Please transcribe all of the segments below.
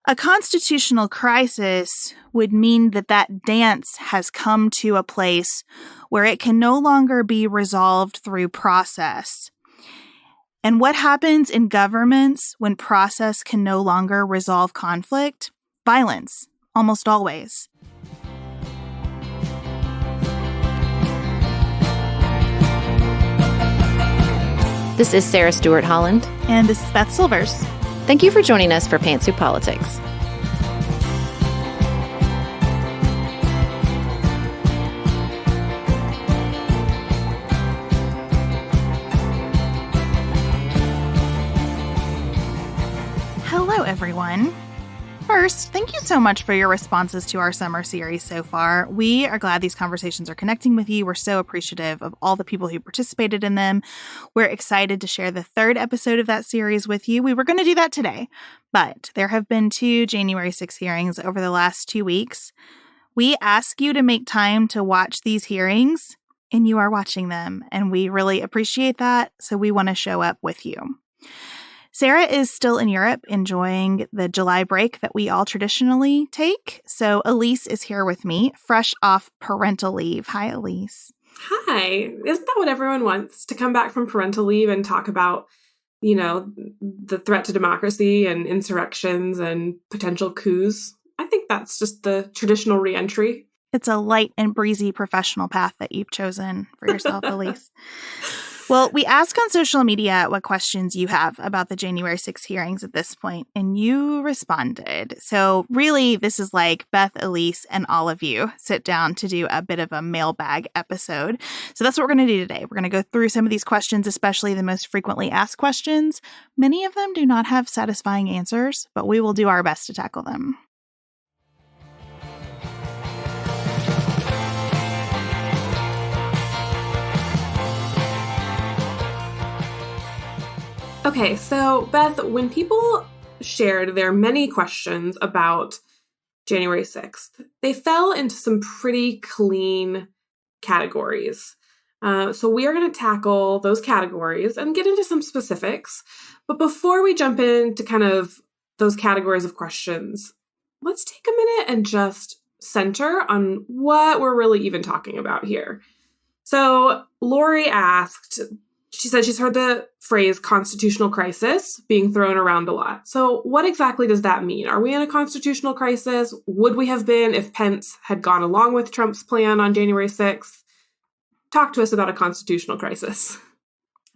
A constitutional crisis would mean that that dance has come to a place where it can no longer be resolved through process. And what happens in governments when process can no longer resolve conflict? Violence, almost always. This is Sarah Stewart Holland. And this is Beth Silvers. Thank you for joining us for Pantsuit Politics. Hello, everyone. First, thank you so much for your responses to our summer series so far. We are glad these conversations are connecting with you. We're so appreciative of all the people who participated in them. We're excited to share the third episode of that series with you. We were going to do that today, but there have been 2 January 6 hearings over the last 2 weeks. We ask you to make time to watch these hearings, and you are watching them, and we really appreciate that, so we want to show up with you. Sarah is still in Europe enjoying the July break that we all traditionally take. So Alise is here with me, fresh off parental leave. Hi, Alise. Hi. Isn't that what everyone wants? To come back from parental leave and talk about, the threat to democracy and insurrections and potential coups? I think that's just the traditional reentry. It's a light and breezy professional path that you've chosen for yourself, Alise. Well, we ask on social media what questions you have about the January 6 hearings at this point, and you responded. So really, this is like Beth, Alise, and all of you sit down to do a bit of a mailbag episode. So that's what we're going to do today. We're going to go through some of these questions, especially the most frequently asked questions. Many of them do not have satisfying answers, but we will do our best to tackle them. Okay, so Beth, when people shared their many questions about January 6th, they fell into some pretty clean categories. So we are going to tackle those categories and get into some specifics. But before we jump into kind of those categories of questions, let's take a minute and just center on what we're really even talking about here. So Lori asked, she said she's heard the phrase constitutional crisis being thrown around a lot. So what exactly does that mean? Are we in a constitutional crisis? Would we have been if Pence had gone along with Trump's plan on January 6th? Talk to us about a constitutional crisis.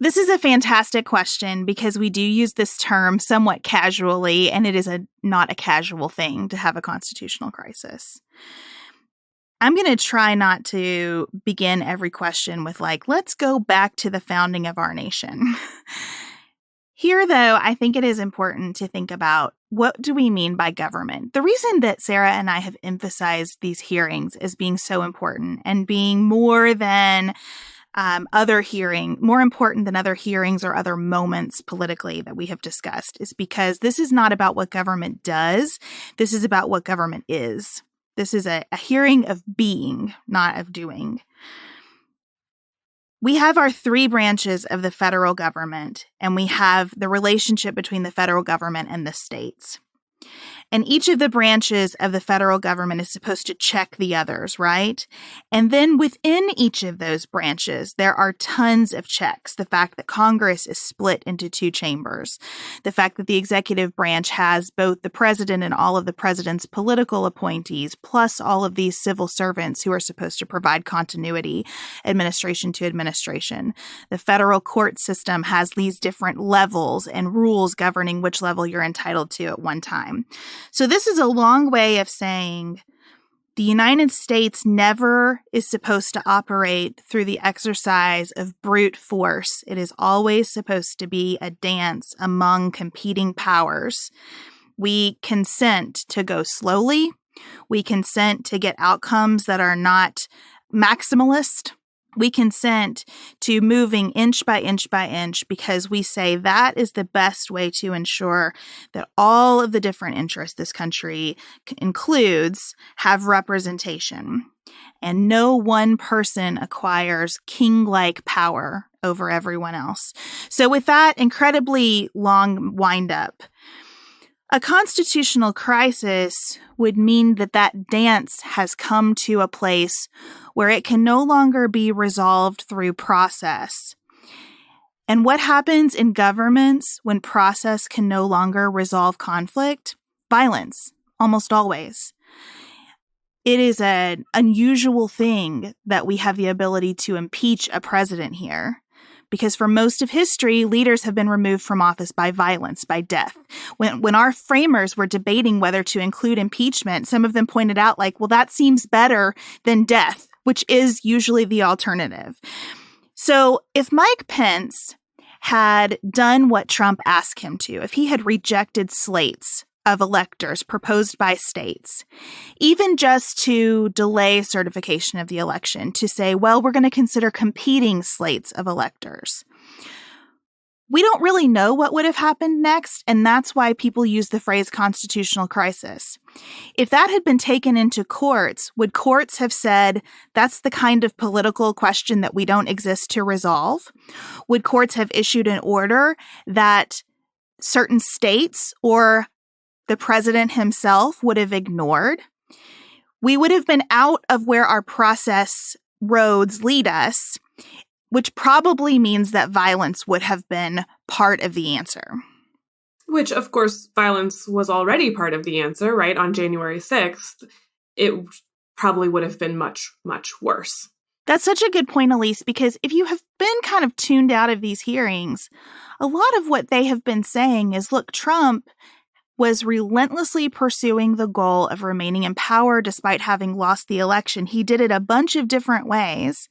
This is a fantastic question because we do use this term somewhat casually, and it is not a casual thing to have a constitutional crisis. I'm going to try not to begin every question with let's go back to the founding of our nation. Here, though, I think it is important to think about what do we mean by government? The reason that Sarah and I have emphasized these hearings as being so important and being more than more important than other hearings or other moments politically that we have discussed is because this is not about what government does. This is about what government is. This is a hearing of being, not of doing. We have our 3 branches of the federal government, and we have the relationship between the federal government and the states. And each of the branches of the federal government is supposed to check the others, right? And then within each of those branches, there are tons of checks. The fact that Congress is split into 2 chambers, the fact that the executive branch has both the president and all of the president's political appointees, plus all of these civil servants who are supposed to provide continuity, administration to administration. The federal court system has these different levels and rules governing which level you're entitled to at one time. So this is a long way of saying the United States never is supposed to operate through the exercise of brute force. It is always supposed to be a dance among competing powers. We consent to go slowly. We consent to get outcomes that are not maximalist. We consent to moving inch by inch by inch because we say that is the best way to ensure that all of the different interests this country includes have representation. And no one person acquires king-like power over everyone else. So with that incredibly long wind-up, A constitutional crisis would mean that that dance has come to a place where it can no longer be resolved through process. And what happens in governments when process can no longer resolve conflict? Violence, almost always. It is an unusual thing that we have the ability to impeach a president here, because for most of history, leaders have been removed from office by violence, by death. When our framers were debating whether to include impeachment, some of them pointed out, like, well, that seems better than death, which is usually the alternative. So if Mike Pence had done what Trump asked him to, if he had rejected slates of electors proposed by states, even just to delay certification of the election, to say, well, we're going to consider competing slates of electors, we don't really know what would have happened next, and that's why people use the phrase constitutional crisis. If that had been taken into courts, would courts have said, that's the kind of political question that we don't exist to resolve? Would courts have issued an order that certain states or the president himself would have ignored? We would have been out of where our process roads lead us, which probably means that violence would have been part of the answer. Which, of course, violence was already part of the answer, right? On January 6th, it probably would have been much, much worse. That's such a good point, Alise, because if you have been kind of tuned out of these hearings, a lot of what they have been saying is, look, Trump was relentlessly pursuing the goal of remaining in power despite having lost the election. He did it a bunch of different ways,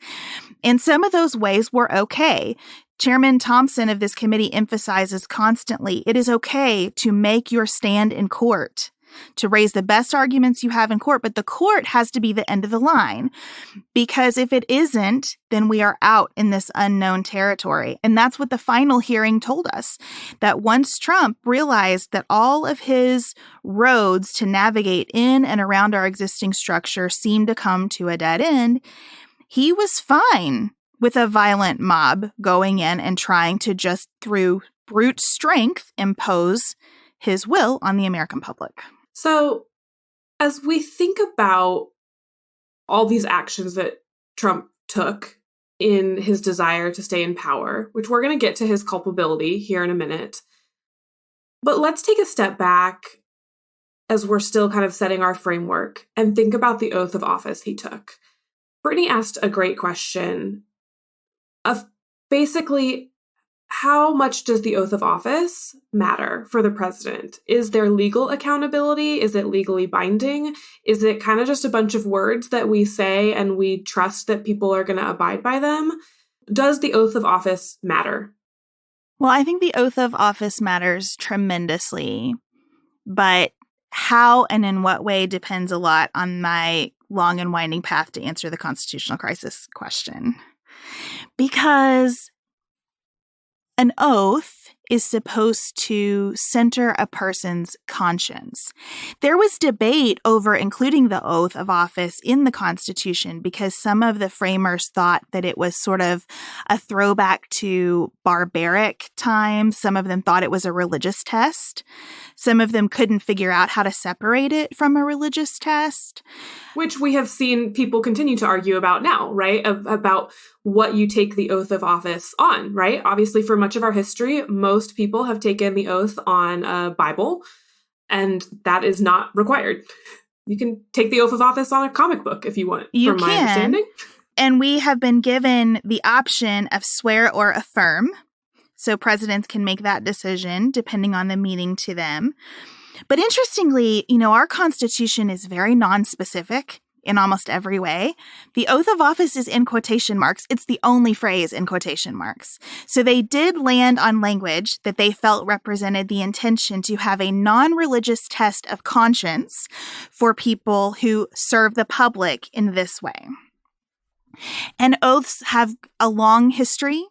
and some of those ways were okay. Chairman Thompson of this committee emphasizes constantly, it is okay to make your stand in court, to raise the best arguments you have in court, but the court has to be the end of the line, because if it isn't, then we are out in this unknown territory. And that's what the final hearing told us, that once Trump realized that all of his roads to navigate in and around our existing structure seemed to come to a dead end, he was fine with a violent mob going in and trying to just, through brute strength, impose his will on the American public. So, as we think about all these actions that Trump took in his desire to stay in power, which we're going to get to his culpability here in a minute, but let's take a step back as we're still kind of setting our framework and think about the oath of office he took. Brittany asked a great question of basically, how much does the oath of office matter for the president? Is there legal accountability? Is it legally binding? Is it kind of just a bunch of words that we say and we trust that people are going to abide by them? Does the oath of office matter? Well, I think the oath of office matters tremendously, but how and in what way depends a lot on my long and winding path to answer the constitutional crisis question. Because an oath is supposed to center a person's conscience. There was debate over including the oath of office in the Constitution because some of the framers thought that it was sort of a throwback to barbaric times. Some of them thought it was a religious test. Some of them couldn't figure out how to separate it from a religious test. Which we have seen people continue to argue about now, right? About what you take the oath of office on, right? Obviously, for much of our history, most people have taken the oath on a Bible, and that is not required. You can take the oath of office on a comic book if you want, from my understanding. And we have been given the option of swear or affirm. So presidents can make that decision depending on the meaning to them. But interestingly, our Constitution is very nonspecific in almost every way. The oath of office is in quotation marks. It's the only phrase in quotation marks. So they did land on language that they felt represented the intention to have a non-religious test of conscience for people who serve the public in this way. And oaths have a long history.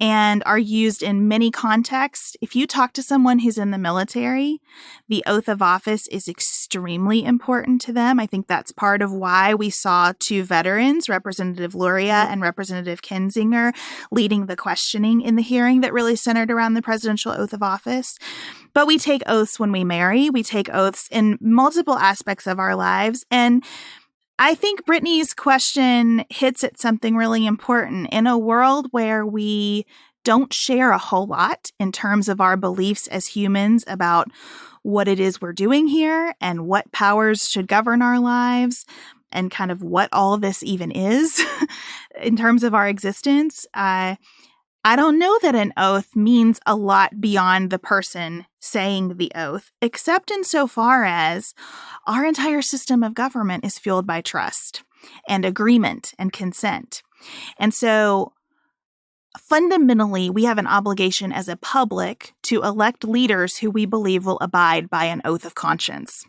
and are used in many contexts. If you talk to someone who's in the military, the oath of office is extremely important to them. I think that's part of why we saw two veterans, Representative Luria and Representative Kinzinger, leading the questioning in the hearing that really centered around the presidential oath of office. But we take oaths when we marry. We take oaths in multiple aspects of our lives. And I think Brittany's question hits at something really important. In a world where we don't share a whole lot in terms of our beliefs as humans about what it is we're doing here and what powers should govern our lives and kind of what all of this even is in terms of our existence, I don't know that an oath means a lot beyond the person saying the oath, except insofar as our entire system of government is fueled by trust and agreement and consent. And so fundamentally, we have an obligation as a public to elect leaders who we believe will abide by an oath of conscience.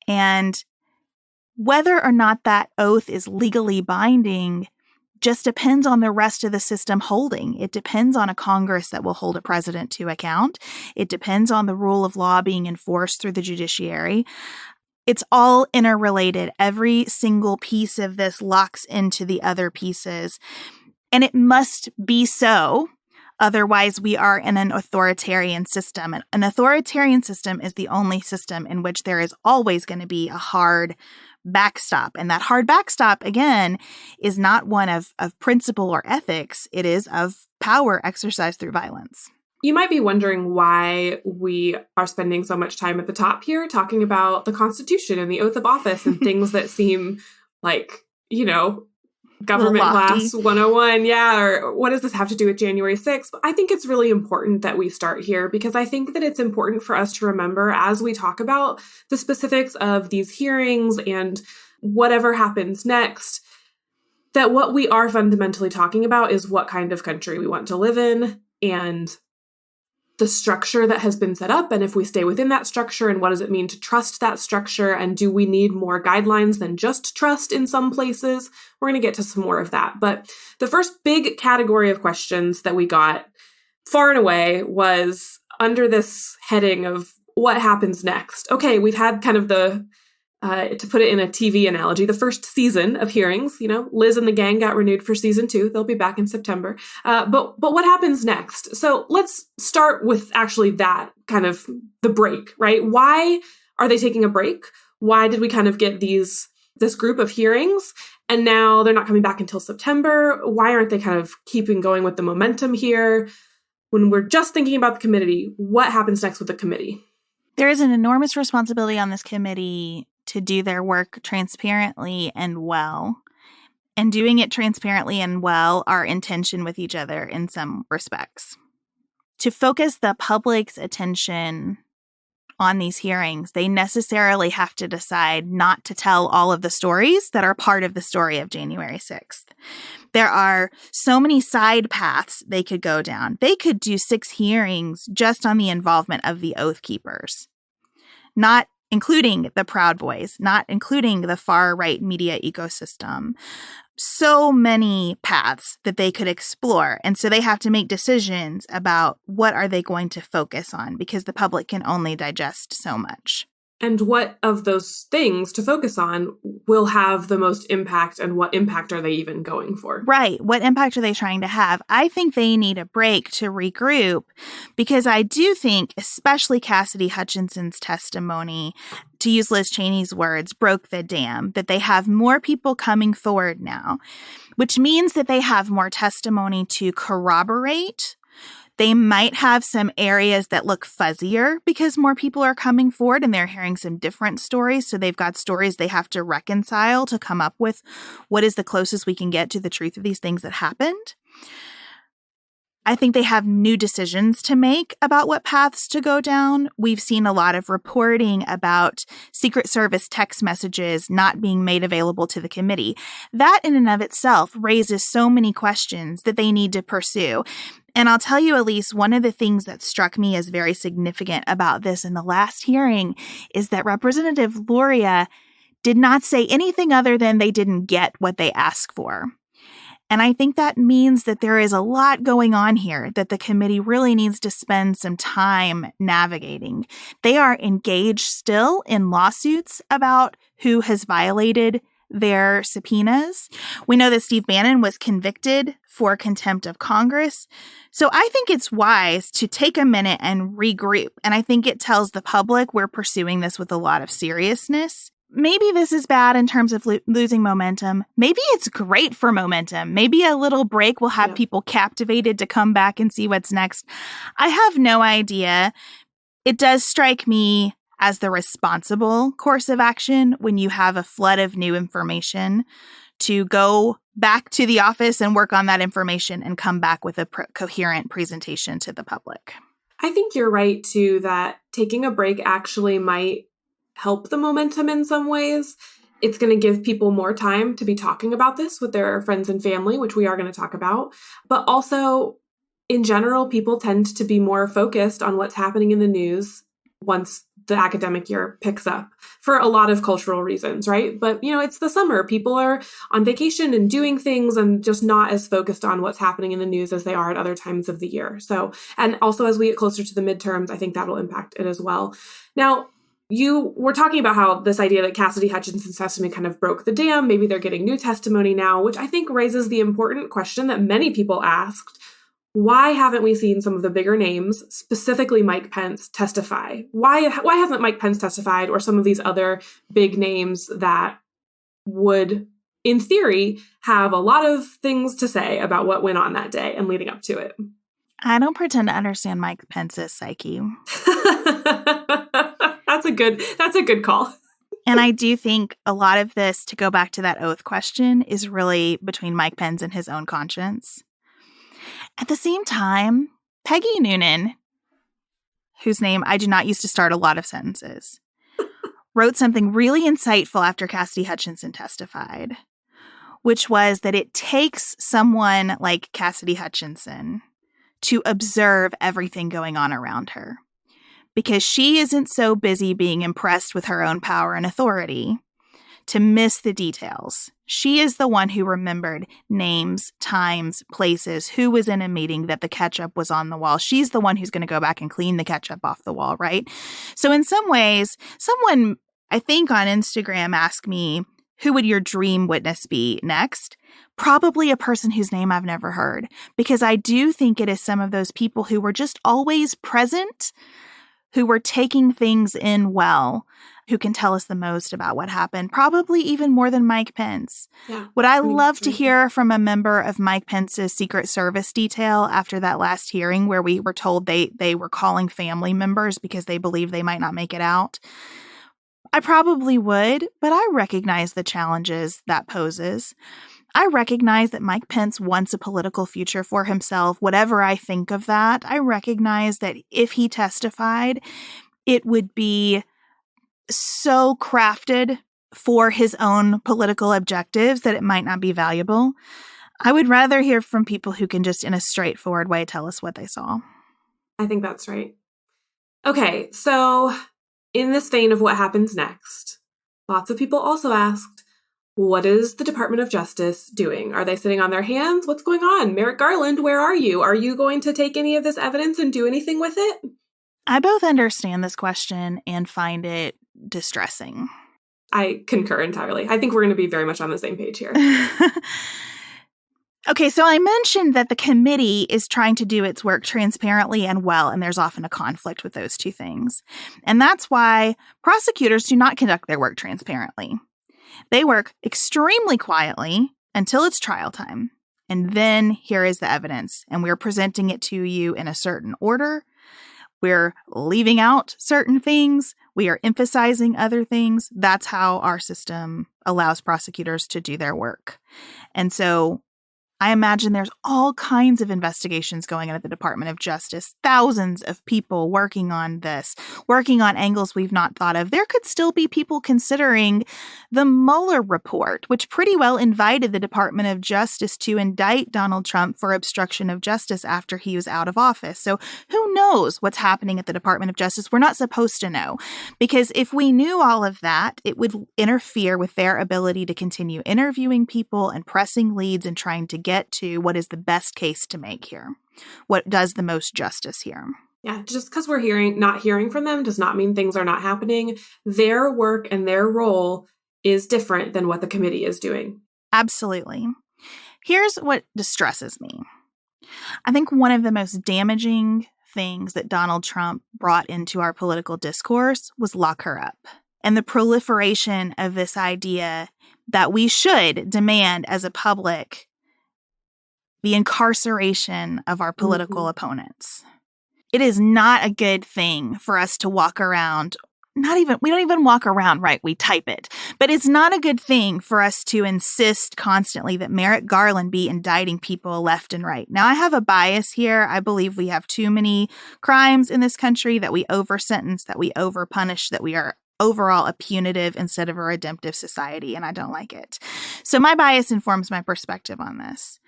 And whether or not that oath is legally binding just depends on the rest of the system holding. It depends on a Congress that will hold a president to account. It depends on the rule of law being enforced through the judiciary. It's all interrelated. Every single piece of this locks into the other pieces. And it must be so. Otherwise, we are in an authoritarian system. And an authoritarian system is the only system in which there is always going to be a hard backstop. And that hard backstop, again, is not one of principle or ethics. It is of power exercised through violence. You might be wondering why we are spending so much time at the top here talking about the Constitution and the oath of office and things that seem like, government class 101. Yeah. Or what does this have to do with January 6th? But I think it's really important that we start here because I think that it's important for us to remember as we talk about the specifics of these hearings and whatever happens next, that what we are fundamentally talking about is what kind of country we want to live in and the structure that has been set up, and if we stay within that structure, and what does it mean to trust that structure, and do we need more guidelines than just trust in some places? We're going to get to some more of that. But the first big category of questions that we got far and away was under this heading of what happens next. Okay, we've had kind of the, to put it in a TV analogy, the first season of hearings. Liz and the gang got renewed for season 2. They'll be back in September. But what happens next? So let's start with actually that kind of the break, right? Why are they taking a break? Why did we kind of get this group of hearings? And now they're not coming back until September. Why aren't they kind of keeping going with the momentum here? When we're just thinking about the committee, what happens next with the committee? There is an enormous responsibility on this committee to do their work transparently and well. And doing it transparently and well are in tension with each other in some respects. To focus the public's attention on these hearings, they necessarily have to decide not to tell all of the stories that are part of the story of January 6th. There are so many side paths they could go down. They could do 6 hearings just on the involvement of the Oath Keepers, not including the Proud Boys, not including the far-right media ecosystem. So many paths that they could explore. And so they have to make decisions about what are they going to focus on because the public can only digest so much. And what of those things to focus on will have the most impact, and what impact are they even going for? Right. What impact are they trying to have? I think they need a break to regroup because I do think, especially Cassidy Hutchinson's testimony, to use Liz Cheney's words, broke the dam, that they have more people coming forward now, which means that they have more testimony to corroborate. They might have some areas that look fuzzier because more people are coming forward and they're hearing some different stories. So they've got stories they have to reconcile to come up with what is the closest we can get to the truth of these things that happened. I think they have new decisions to make about what paths to go down. We've seen a lot of reporting about Secret Service text messages not being made available to the committee. That in and of itself raises so many questions that they need to pursue. And I'll tell you, Alise, one of the things that struck me as very significant about this in the last hearing is that Representative Luria did not say anything other than they didn't get what they asked for. And I think that means that there is a lot going on here that the committee really needs to spend some time navigating. They are engaged still in lawsuits about who has violated their subpoenas. We know that Steve Bannon was convicted for contempt of Congress. So I think it's wise to take a minute and regroup. And I think it tells the public we're pursuing this with a lot of seriousness. Maybe this is bad in terms of losing momentum. Maybe it's great for momentum. Maybe a little break will have people captivated to come back and see what's next. I have no idea. It does strike me as the responsible course of action when you have a flood of new information to go back to the office and work on that information and come back with a coherent presentation to the public. I think you're right, too, that taking a break actually might help the momentum in some ways. It's going to give people more time to be talking about this with their friends and family, which we are going to talk about. But also, in general, people tend to be more focused on what's happening in the news once the academic year picks up for a lot of cultural reasons, right? But, it's the summer. People are on vacation and doing things and just not as focused on what's happening in the news as they are at other times of the year. So, and also as we get closer to the midterms, I think that'll impact it as well. Now, you were talking about how this idea that Cassidy Hutchinson's testimony kind of broke the dam. Maybe they're getting new testimony now, which I think raises the important question that many people asked. Why haven't we seen some of the bigger names, specifically Mike Pence, testify? Why hasn't Mike Pence testified, or some of these other big names that would, in theory, have a lot of things to say about what went on that day and leading up to it? I don't pretend to understand Mike Pence's psyche. That's a good call. And I do think a lot of this, to go back to that oath question, is really between Mike Pence and his own conscience. At the same time, Peggy Noonan, whose name I do not use to start a lot of sentences, wrote something really insightful after Cassidy Hutchinson testified, which was that it takes someone like Cassidy Hutchinson to observe everything going on around her, because she isn't so busy being impressed with her own power and authority to miss the details. She is the one who remembered names, times, places, who was in a meeting, that the ketchup was on the wall. She's the one who's going to go back and clean the ketchup off the wall, right? So in some ways, someone, I think on Instagram, asked me, who would your dream witness be next? Probably a person whose name I've never heard, because I do think it is some of those people who were just always present, who were taking things in well, who can tell us the most about what happened, probably even more than Mike Pence. Yeah. Would I love to hear from a member of Mike Pence's Secret Service detail after that last hearing where we were told they were calling family members because they believed they might not make it out? I probably would, but I recognize the challenges that poses. I recognize that Mike Pence wants a political future for himself, whatever I think of that. I recognize that if he testified, it would be so crafted for his own political objectives that it might not be valuable. I would rather hear from people who can just in a straightforward way tell us what they saw. I think that's right. Okay, so in this vein of what happens next, lots of people also asked, what is the Department of Justice doing? Are they sitting on their hands? What's going on? Merrick Garland, where are you? Are you going to take any of this evidence and do anything with it? I both understand this question and find it distressing. I concur entirely. I think we're going to be very much on the same page here. Okay, so I mentioned that the committee is trying to do its work transparently and well, and there's often a conflict with those two things. And that's why prosecutors do not conduct their work transparently. They work extremely quietly until it's trial time. And then here is the evidence, and we're presenting it to you in a certain order. We're leaving out certain things. We are emphasizing other things. That's how our system allows prosecutors to do their work. And so I imagine there's all kinds of investigations going on at the Department of Justice, thousands of people working on this, working on angles we've not thought of. There could still be people considering the Mueller report, which pretty well invited the Department of Justice to indict Donald Trump for obstruction of justice after he was out of office. So who knows what's happening at the Department of Justice? We're not supposed to know, because if we knew all of that, it would interfere with their ability to continue interviewing people and pressing leads and trying to get get to what is the best case to make here. What does the most justice here? Yeah, just because we're not hearing from them does not mean things are not happening. Their work and their role is different than what the committee is doing. Absolutely. Here's what distresses me. I think one of the most damaging things that Donald Trump brought into our political discourse was lock her up, and the proliferation of this idea that we should demand as a public the incarceration of our political opponents. It is not a good thing for us to walk around. We don't even walk around, right? We type it. But it's not a good thing for us to insist constantly that Merrick Garland be indicting people left and right. Now, I have a bias here. I believe we have too many crimes in this country, that we over-sentence, that we over-punish, that we are overall a punitive instead of a redemptive society, and I don't like it. So my bias informs my perspective on this.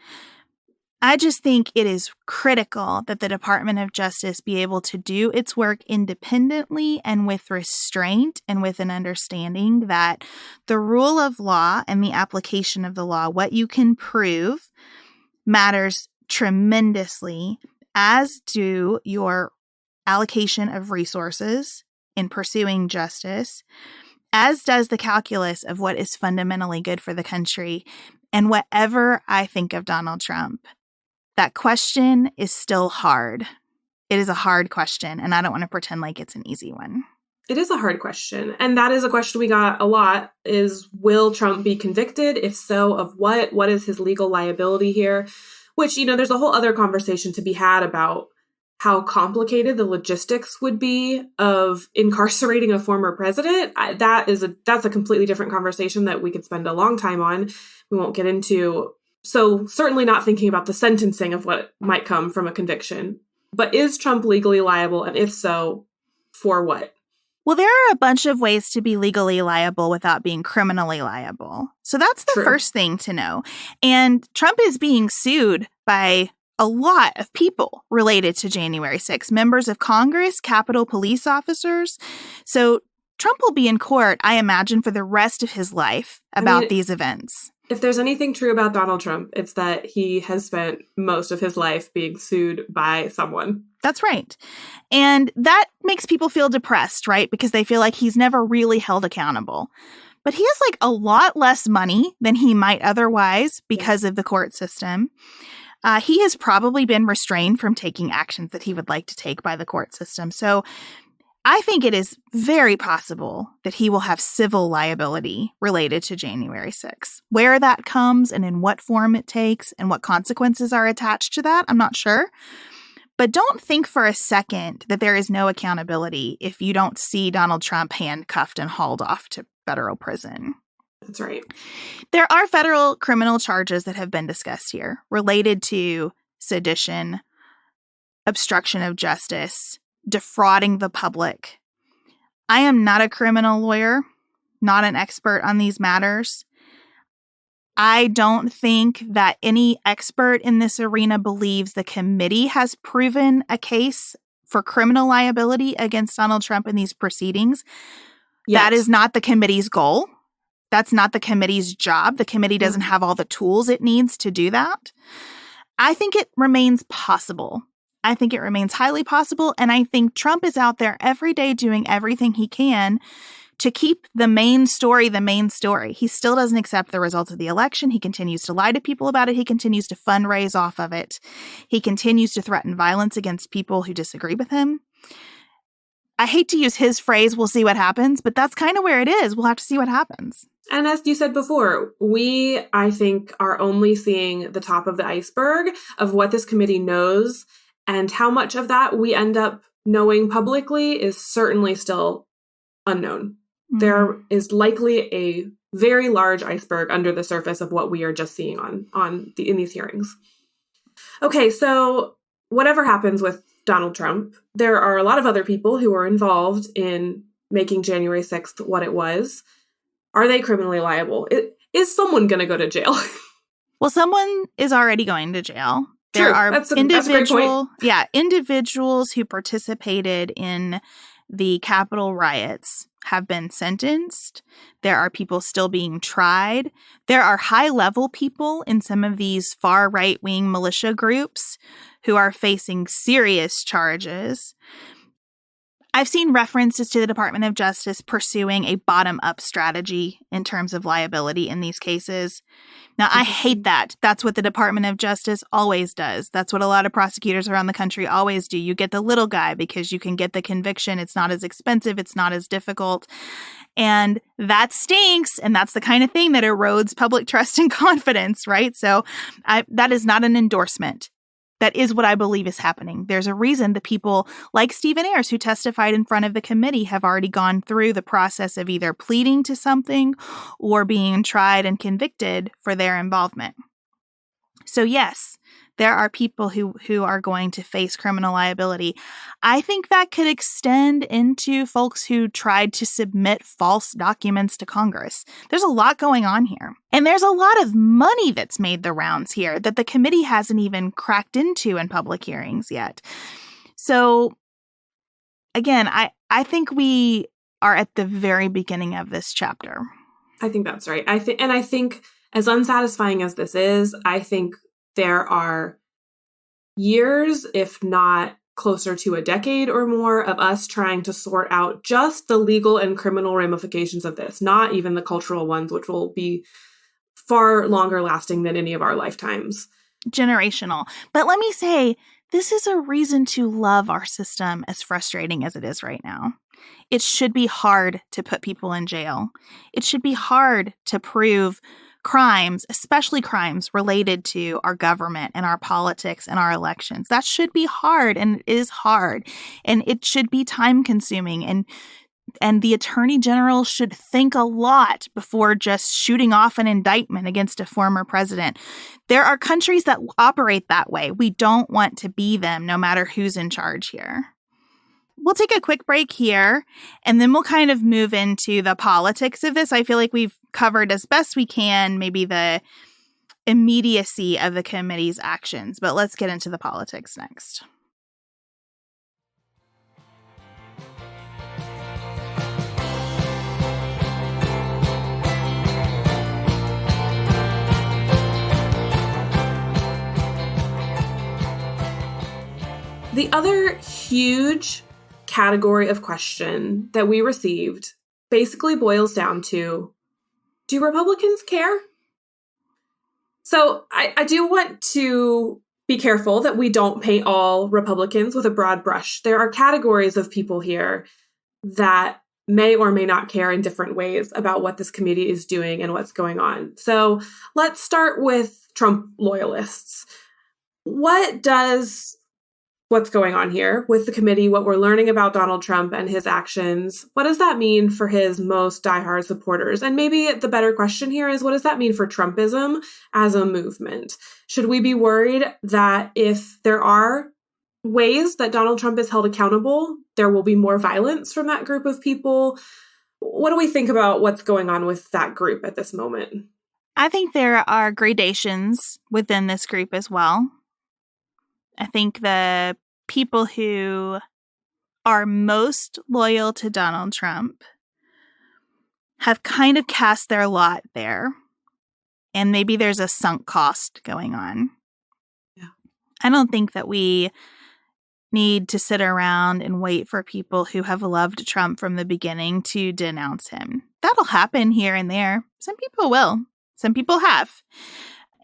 I just think it is critical that the Department of Justice be able to do its work independently and with restraint and with an understanding that the rule of law and the application of the law, what you can prove, matters tremendously, as do your allocation of resources in pursuing justice, as does the calculus of what is fundamentally good for the country. And whatever I think of Donald Trump, that question is still hard. It is a hard question, and I don't want to pretend like it's an easy one. It is a hard question. And that is a question we got a lot, is will Trump be convicted? If so, of what? What is his legal liability here? Which, there's a whole other conversation to be had about how complicated the logistics would be of incarcerating a former president. That's a completely different conversation that we could spend a long time on. We won't get into. So certainly not thinking about the sentencing of what might come from a conviction. But is Trump legally liable? And if so, for what? Well, there are a bunch of ways to be legally liable without being criminally liable. So that's the first thing to know. And Trump is being sued by a lot of people related to January 6th, members of Congress, Capitol Police officers. So Trump will be in court, I imagine, for the rest of his life about these events. If there's anything true about Donald Trump, it's that he has spent most of his life being sued by someone. That's right. And that makes people feel depressed, right? Because they feel like he's never really held accountable. But he has a lot less money than he might otherwise because of the court system. He has probably been restrained from taking actions that he would like to take by the court system. So I think it is very possible that he will have civil liability related to January 6th. Where that comes and in what form it takes and what consequences are attached to that, I'm not sure. But don't think for a second that there is no accountability if you don't see Donald Trump handcuffed and hauled off to federal prison. That's right. There are federal criminal charges that have been discussed here related to sedition, obstruction of justice, defrauding the public. I am not a criminal lawyer, not an expert on these matters. I don't think that any expert in this arena believes the committee has proven a case for criminal liability against Donald Trump in these proceedings. Yes. That is not the committee's goal. That's not the committee's job. The committee doesn't have all the tools it needs to do that. I think it remains possible. I think it remains highly possible. And I think Trump is out there every day doing everything he can to keep the main story the main story. He still doesn't accept the results of the election. He continues to lie to people about it. He continues to fundraise off of it. He continues to threaten violence against people who disagree with him. I hate to use his phrase, we'll see what happens, but that's kind of where it is. We'll have to see what happens. And as you said before, we, I think, are only seeing the top of the iceberg of what this committee knows. And how much of that we end up knowing publicly is certainly still unknown. Mm-hmm. There is likely a very large iceberg under the surface of what we are just seeing in these hearings. Okay, so whatever happens with Donald Trump, there are a lot of other people who are involved in making January 6th what it was. Are they criminally liable? Is someone going to go to jail? Well, someone is already going to jail. True. There are that's a great point. individuals who participated in the Capitol riots have been sentenced. There are people still being tried. There are high-level people in some of these far right-wing militia groups who are facing serious charges. I've seen references to the Department of Justice pursuing a bottom-up strategy in terms of liability in these cases. Now, I hate that. That's what the Department of Justice always does. That's what a lot of prosecutors around the country always do. You get the little guy because you can get the conviction. It's not as expensive. It's not as difficult. And that stinks. And that's the kind of thing that erodes public trust and confidence, right? So that is not an endorsement. That is what I believe is happening. There's a reason that people like Stephen Ayers, who testified in front of the committee, have already gone through the process of either pleading to something or being tried and convicted for their involvement. So yes, there are people who are going to face criminal liability. I think that could extend into folks who tried to submit false documents to Congress. There's a lot going on here. And there's a lot of money that's made the rounds here that the committee hasn't even cracked into in public hearings yet. So again, I think we are at the very beginning of this chapter. I think that's right. I think as unsatisfying as this is, I think there are years, if not closer to a decade or more, of us trying to sort out just the legal and criminal ramifications of this, not even the cultural ones, which will be far longer lasting than any of our lifetimes. Generational. But let me say, this is a reason to love our system, as frustrating as it is right now. It should be hard to put people in jail. It should be hard to prove crimes, especially crimes related to our government and our politics and our elections. That should be hard, and it is hard, and it should be time consuming, and the attorney general should think a lot before just shooting off an indictment against a former president. There are countries that operate that way. We don't want to be them, no matter who's in charge here. We'll take a quick break here, and then we'll kind of move into the politics of this. I feel like we've covered as best we can maybe the immediacy of the committee's actions, but let's get into the politics next. The other huge category of question that we received basically boils down to, do Republicans care? So I do want to be careful that we don't paint all Republicans with a broad brush. There are categories of people here that may or may not care in different ways about what this committee is doing and what's going on. So let's start with Trump loyalists. What's going on here with the committee, what we're learning about Donald Trump and his actions, what does that mean for his most diehard supporters? And maybe the better question here is, what does that mean for Trumpism as a movement? Should we be worried that if there are ways that Donald Trump is held accountable, there will be more violence from that group of people? What do we think about what's going on with that group at this moment? I think there are gradations within this group as well. I think the people who are most loyal to Donald Trump have kind of cast their lot there. And maybe there's a sunk cost going on. Yeah. I don't think that we need to sit around and wait for people who have loved Trump from the beginning to denounce him. That'll happen here and there. Some people will. Some people have.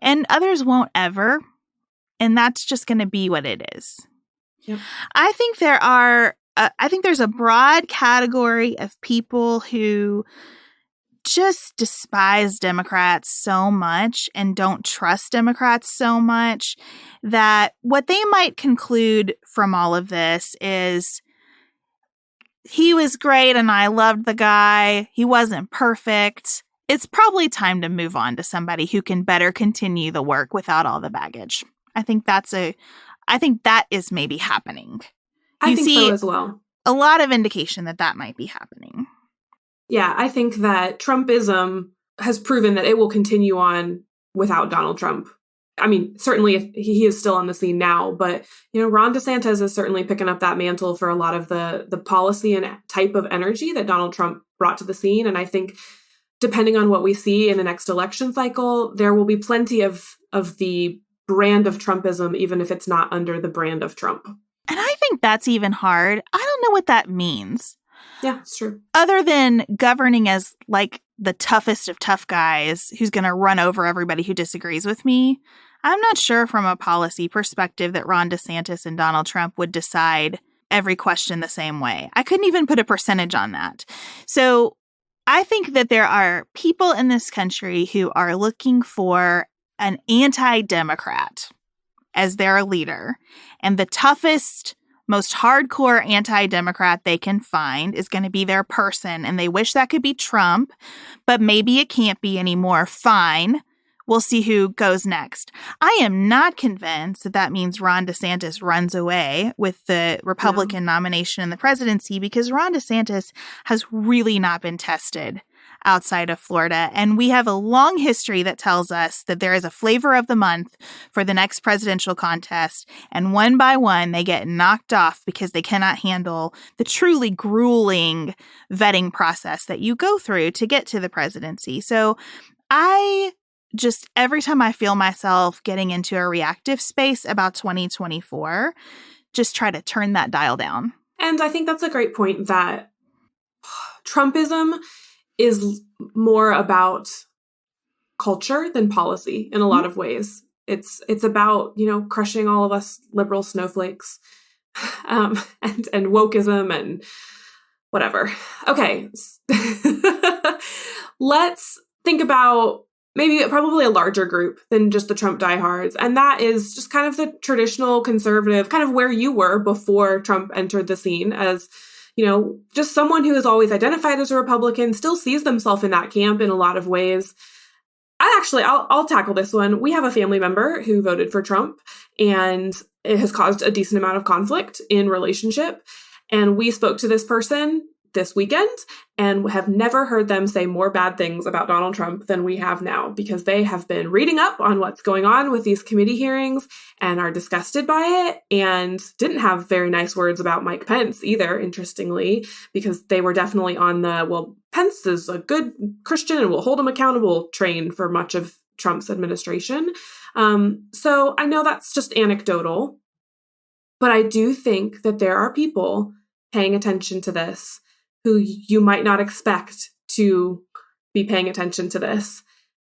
And others won't ever. And that's just going to be what it is. Yep. I think there's a broad category of people who just despise Democrats so much and don't trust Democrats so much that what they might conclude from all of this is, he was great and I loved the guy. He wasn't perfect. It's probably time to move on to somebody who can better continue the work without all the baggage. I think that is maybe happening. I think so as well. A lot of indication that might be happening. Yeah, I think that Trumpism has proven that it will continue on without Donald Trump I mean, certainly he is still on the scene now, but, Ron DeSantis is certainly picking up that mantle for a lot of the policy and type of energy that Donald Trump brought to the scene. And I think depending on what we see in the next election cycle, there will be plenty of the brand of Trumpism, even if it's not under the brand of Trump. And I think that's even hard. I don't know what that means. Yeah, it's true. Other than governing as like the toughest of tough guys who's going to run over everybody who disagrees with me, I'm not sure from a policy perspective that Ron DeSantis and Donald Trump would decide every question the same way. I couldn't even put a percentage on that. So I think that there are people in this country who are looking for an anti-Democrat as their leader. And the toughest, most hardcore anti-Democrat they can find is going to be their person. And they wish that could be Trump, but maybe it can't be anymore. Fine. We'll see who goes next. I am not convinced that that means Ron DeSantis runs away with the Republican nomination in the presidency, because Ron DeSantis has really not been tested outside of Florida. And we have a long history that tells us that there is a flavor of the month for the next presidential contest. And one by one, they get knocked off because they cannot handle the truly grueling vetting process that you go through to get to the presidency. So every time I feel myself getting into a reactive space about 2024, just try to turn that dial down. And I think that's a great point, that Trumpism is more about culture than policy in a lot of ways. It's about, crushing all of us liberal snowflakes and wokeism and whatever. Okay. Let's think about probably a larger group than just the Trump diehards. And that is just kind of the traditional conservative, kind of where you were before Trump entered the scene, as, just someone who has always identified as a Republican, still sees themselves in that camp in a lot of ways. I'll tackle this one. We have a family member who voted for Trump, and it has caused a decent amount of conflict in relationship. And we spoke to this person this weekend and have never heard them say more bad things about Donald Trump than we have now, because they have been reading up on what's going on with these committee hearings and are disgusted by it, and didn't have very nice words about Mike Pence either, interestingly, because they were definitely on the, well, Pence is a good Christian and we'll hold him accountable train for much of Trump's administration. So I know that's just anecdotal, but I do think that there are people paying attention to this who you might not expect to be paying attention to this.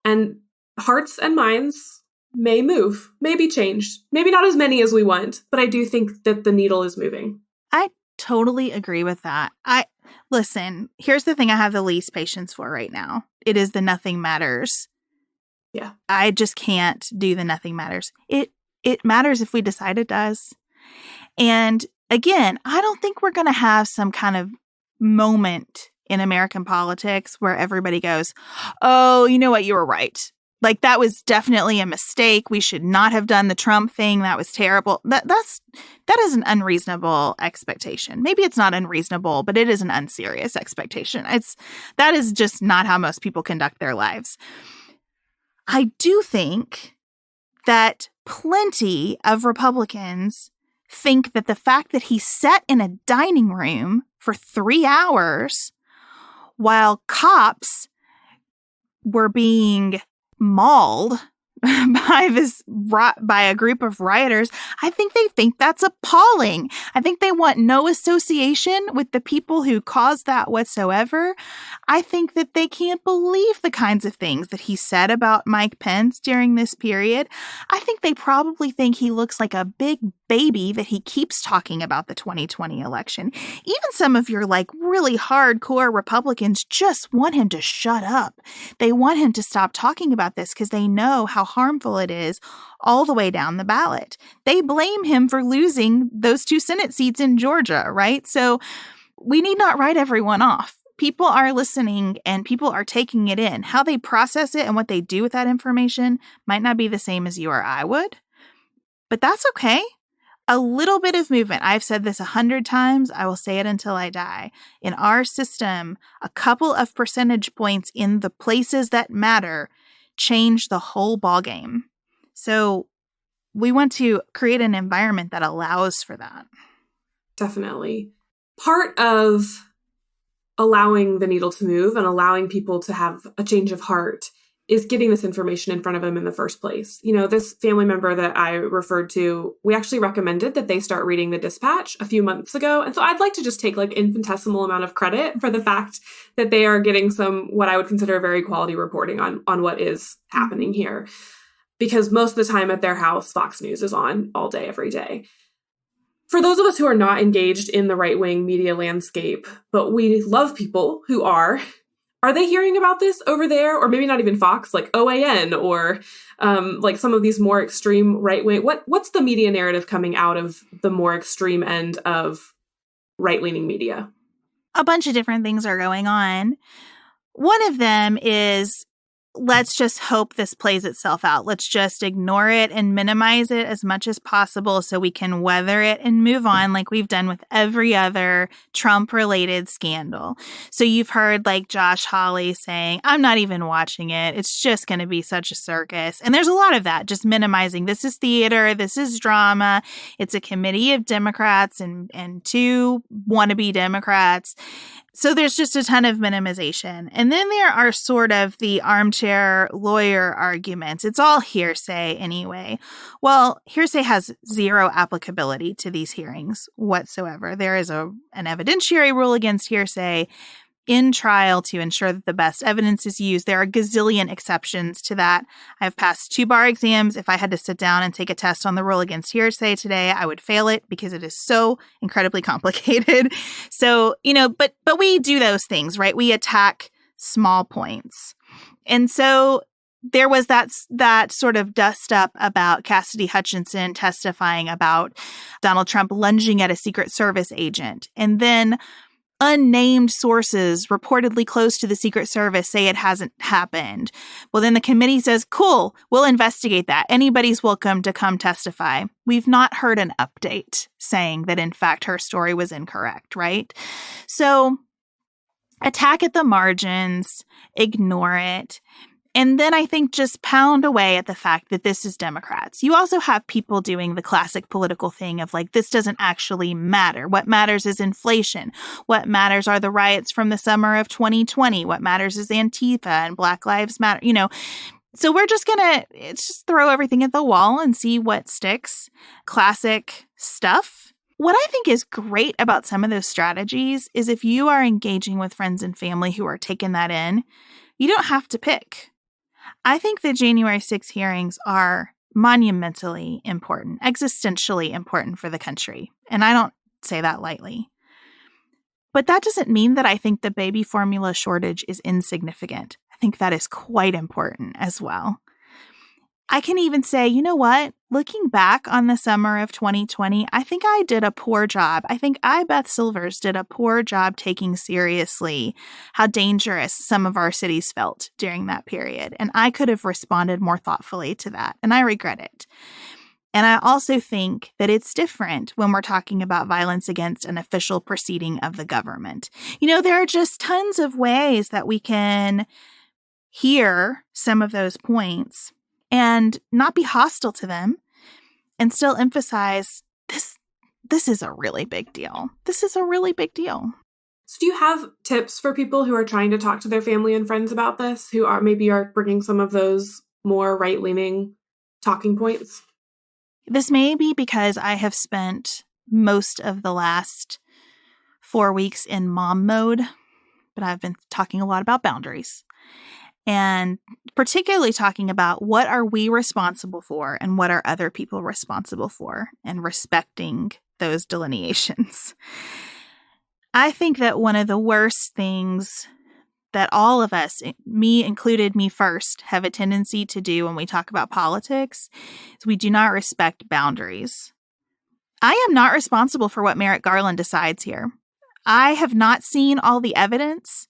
And hearts and minds may move, may be changed. Maybe not as many as we want, but I do think that the needle is moving. I totally agree with that. Listen, here's the thing I have the least patience for right now. It is the nothing matters. Yeah. I just can't do the nothing matters. It matters if we decide it does. And again, I don't think we're going to have some kind of moment in American politics where everybody goes, oh, you know what? You were right. Like, that was definitely a mistake. We should not have done the Trump thing. That was terrible. That is an unreasonable expectation. Maybe it's not unreasonable, but it is an unserious expectation. That is just not how most people conduct their lives. I do think that plenty of Republicans think that the fact that he sat in a dining room for 3 hours while cops were being mauled by a group of rioters, I think they think that's appalling. I think they want no association with the people who caused that whatsoever. I think that they can't believe the kinds of things that he said about Mike Pence during this period. I think they probably think he looks like a big baby that he keeps talking about the 2020 election. Even some of your really hardcore Republicans just want him to shut up. They want him to stop talking about this because they know how harmful it is all the way down the ballot. They blame him for losing those 2 Senate seats in Georgia, right? So we need not write everyone off. People are listening and people are taking it in. How they process it and what they do with that information might not be the same as you or I would, but that's okay. A little bit of movement. I've said this 100 times. I will say it until I die. In our system, a couple of percentage points in the places that matter change the whole ballgame. So we want to create an environment that allows for that. Definitely. Part of allowing the needle to move and allowing people to have a change of heart is getting this information in front of them in the first place. You know, this family member that I referred to, we actually recommended that they start reading the Dispatch a few months ago. And so I'd like to just take like infinitesimal amount of credit for the fact that they are getting some, what I would consider very quality reporting on what is happening here. Because most of the time at their house, Fox News is on all day, every day. For those of us who are not engaged in the right-wing media landscape, but we love people who are they hearing about this over there? Or maybe not even Fox, like OAN or like some of these more extreme right-wing. What's the media narrative coming out of the more extreme end of right-leaning media? A bunch of different things are going on. One of them is, let's just hope this plays itself out. Let's just ignore it and minimize it as much as possible so we can weather it and move on like we've done with every other Trump-related scandal. So you've heard like Josh Hawley saying, I'm not even watching it. It's just going to be such a circus. And there's a lot of that, just minimizing. This is theater. This is drama. It's a committee of Democrats and two wannabe Democrats. So there's just a ton of minimization. And then there are sort of the armchair lawyer arguments. It's all hearsay anyway. Well, hearsay has zero applicability to these hearings whatsoever. There is an evidentiary rule against hearsay in trial to ensure that the best evidence is used. There are a gazillion exceptions to that. I've passed 2 bar exams. If I had to sit down and take a test on the rule against hearsay today, I would fail it because it is so incredibly complicated. So, you know, but we do those things, right? We attack small points. And so there was that sort of dust up about Cassidy Hutchinson testifying about Donald Trump lunging at a Secret Service agent. And then unnamed sources reportedly close to the Secret Service say it hasn't happened. Well, then the committee says, cool, we'll investigate that. Anybody's welcome to come testify. We've not heard an update saying that, in fact, her story was incorrect, right? So attack at the margins, ignore it. And then I think just pound away at the fact that this is Democrats. You also have people doing the classic political thing of like, this doesn't actually matter. What matters is inflation. What matters are the riots from the summer of 2020. What matters is Antifa and Black Lives Matter, you know. So we're just just throw everything at the wall and see what sticks. Classic stuff. What I think is great about some of those strategies is if you are engaging with friends and family who are taking that in, you don't have to pick. I think the January 6 hearings are monumentally important, existentially important for the country. And I don't say that lightly. But that doesn't mean that I think the baby formula shortage is insignificant. I think that is quite important as well. I can even say, you know what? Looking back on the summer of 2020, I think I did a poor job. I think Beth Silvers did a poor job taking seriously how dangerous some of our cities felt during that period. And I could have responded more thoughtfully to that. And I regret it. And I also think that it's different when we're talking about violence against an official proceeding of the government. You know, there are just tons of ways that we can hear some of those points and not be hostile to them and still emphasize this is a really big deal. This is a really big deal. So do you have tips for people who are trying to talk to their family and friends about this, who are bringing some of those more right-leaning talking points? This may be because I have spent most of the last 4 weeks in mom mode, but I've been talking a lot about boundaries. And particularly talking about what are we responsible for and what are other people responsible for, and respecting those delineations. I think that one of the worst things that all of us, me included, me first, have a tendency to do when we talk about politics is we do not respect boundaries. I am not responsible for what Merrick Garland decides here. I have not seen all the evidence.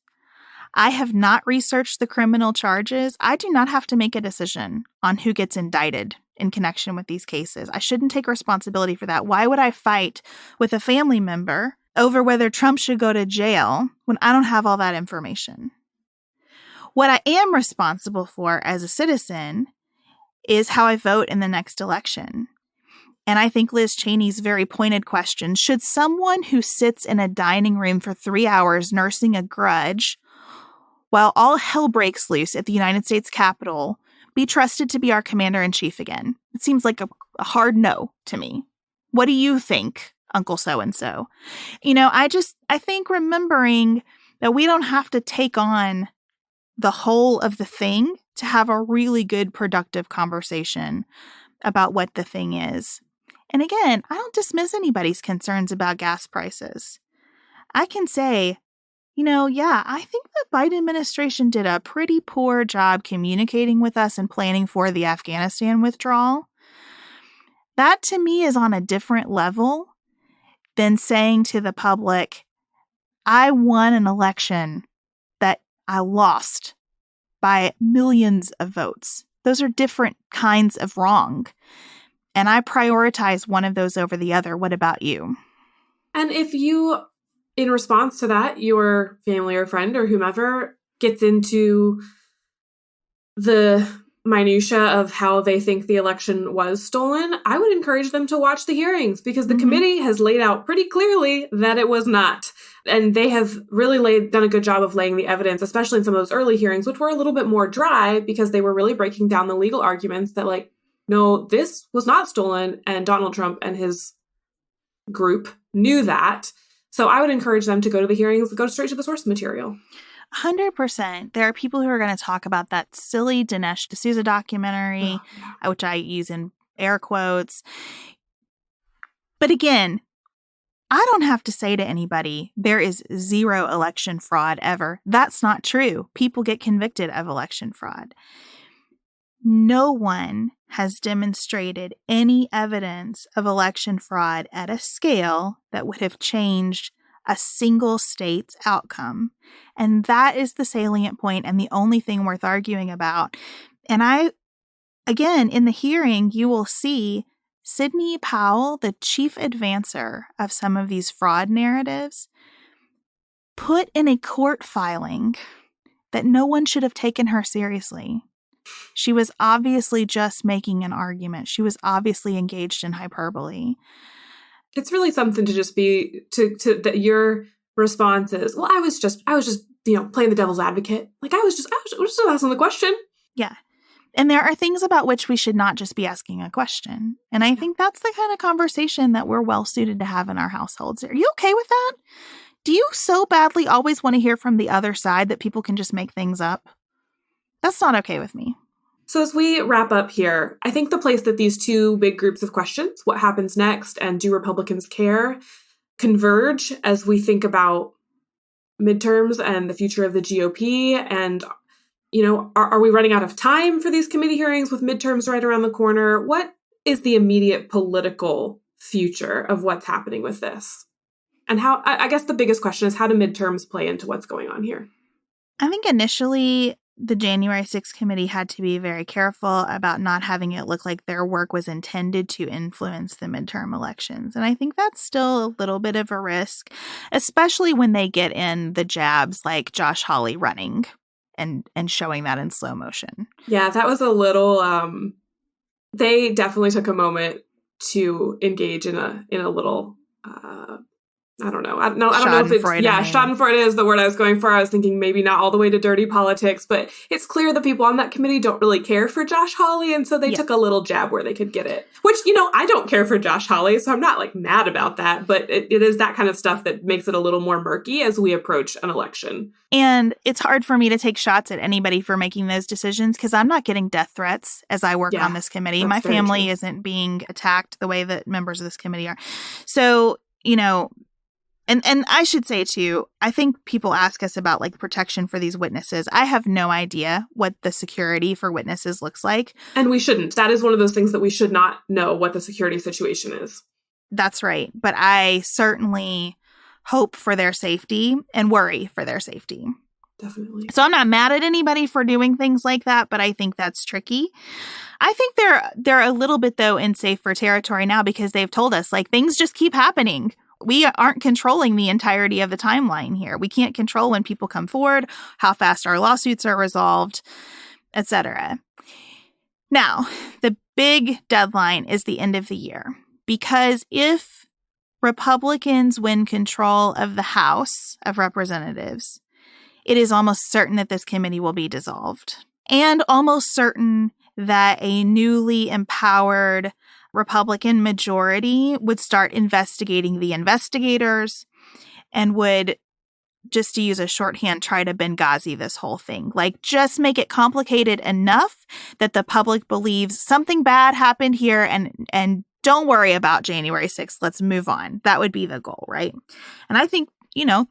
I have not researched the criminal charges. I do not have to make a decision on who gets indicted in connection with these cases. I shouldn't take responsibility for that. Why would I fight with a family member over whether Trump should go to jail when I don't have all that information? What I am responsible for as a citizen is how I vote in the next election. And I think Liz Cheney's very pointed question, should someone who sits in a dining room for 3 hours nursing a grudge while all hell breaks loose at the United States Capitol be trusted to be our commander-in-chief again? It seems like a hard no to me. What do you think, Uncle So-and-so? I think remembering that we don't have to take on the whole of the thing to have a really good, productive conversation about what the thing is. And again, I don't dismiss anybody's concerns about gas prices. I can say, I think the Biden administration did a pretty poor job communicating with us and planning for the Afghanistan withdrawal. That to me is on a different level than saying to the public, I won an election that I lost by millions of votes. Those are different kinds of wrong. And I prioritize one of those over the other. What about you? And if you, in response to that, your family or friend or whomever gets into the minutia of how they think the election was stolen, I would encourage them to watch the hearings because the committee has laid out pretty clearly that it was not. And they have really done a good job of laying the evidence, especially in some of those early hearings, which were a little bit more dry because they were really breaking down the legal arguments that no, this was not stolen, and Donald Trump and his group knew that. So I would encourage them to go to the hearings, go straight to the source material. 100%. There are people who are going to talk about that silly Dinesh D'Souza documentary, which I use in air quotes. But again, I don't have to say to anybody, there is zero election fraud ever. That's not true. People get convicted of election fraud. No one has demonstrated any evidence of election fraud at a scale that would have changed a single state's outcome. And that is the salient point and the only thing worth arguing about. And again, in the hearing, you will see Sidney Powell, the chief advancer of some of these fraud narratives, put in a court filing that no one should have taken her seriously. She was obviously just making an argument. She was obviously engaged in hyperbole. It's really something to just be to that your response is, well, I was just playing the devil's advocate. I was just asking the question. Yeah. And there are things about which we should not just be asking a question. And I think that's the kind of conversation that we're well suited to have in our households. Are you okay with that? Do you so badly always want to hear from the other side that people can just make things up? That's not okay with me. So as we wrap up here, I think the place that these two big groups of questions, what happens next and do Republicans care, converge as we think about midterms and the future of the GOP. And, are we running out of time for these committee hearings with midterms right around the corner? What is the immediate political future of what's happening with this? And how, I guess the biggest question is, how do midterms play into what's going on here? I think initially the January 6th committee had to be very careful about not having it look like their work was intended to influence the midterm elections. And I think that's still a little bit of a risk, especially when they get in the jabs like Josh Hawley running and showing that in slow motion. Yeah, that was a little, they definitely took a moment to engage in a little, I don't know. I don't know if it's, Schadenfreude is the word I was going for. I was thinking maybe not all the way to dirty politics, but it's clear the people on that committee don't really care for Josh Hawley. And so they took a little jab where they could get it, which, I don't care for Josh Hawley, so I'm not mad about that. But it is that kind of stuff that makes it a little more murky as we approach an election. And it's hard for me to take shots at anybody for making those decisions because I'm not getting death threats as I work on this committee. My family isn't being attacked the way that members of this committee are. So, And I should say, too, I think people ask us about protection for these witnesses. I have no idea what the security for witnesses looks like. And we shouldn't. That is one of those things that we should not know what the security situation is. That's right. But I certainly hope for their safety and worry for their safety. Definitely. So I'm not mad at anybody for doing things like that, but I think that's tricky. I think they're a little bit, though, in safer territory now because they've told us, things just keep happening. We aren't controlling the entirety of the timeline here. We can't control when people come forward, how fast our lawsuits are resolved, etc. Now, the big deadline is the end of the year, because if Republicans win control of the House of Representatives, it is almost certain that this committee will be dissolved, and almost certain that a newly empowered Republican majority would start investigating the investigators and would, just to use a shorthand, try to Benghazi this whole thing. Like, just make it complicated enough that the public believes something bad happened here, and don't worry about January 6th. Let's move on. That would be the goal, right? And I think,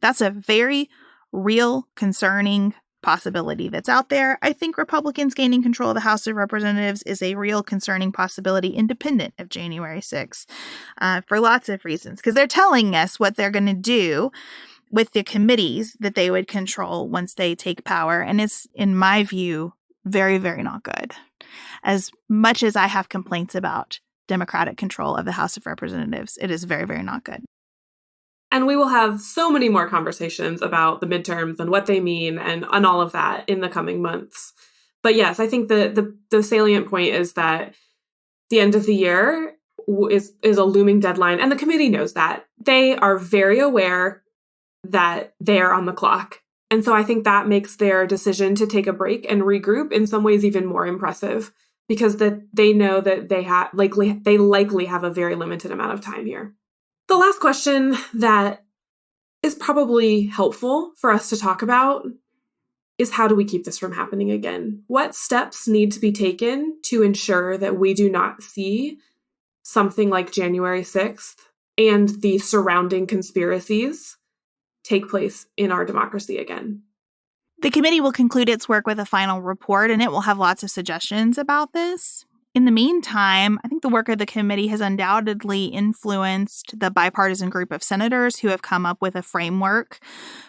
that's a very real, concerning possibility that's out there. I think Republicans gaining control of the House of Representatives is a real concerning possibility independent of January 6th for lots of reasons, because they're telling us what they're going to do with the committees that they would control once they take power. And it's, in my view, very, very not good. As much as I have complaints about Democratic control of the House of Representatives, it is very, very not good. And we will have so many more conversations about the midterms and what they mean and all of that in the coming months. But yes, I think the salient point is that the end of the year is a looming deadline, and the committee knows that. They are very aware that they're on the clock. And so I think that makes their decision to take a break and regroup in some ways even more impressive, because they know that they likely have a very limited amount of time here. The last question that is probably helpful for us to talk about is, how do we keep this from happening again? What steps need to be taken to ensure that we do not see something like January 6th and the surrounding conspiracies take place in our democracy again? The committee will conclude its work with a final report, and it will have lots of suggestions about this. In the meantime, I think the work of the committee has undoubtedly influenced the bipartisan group of senators who have come up with a framework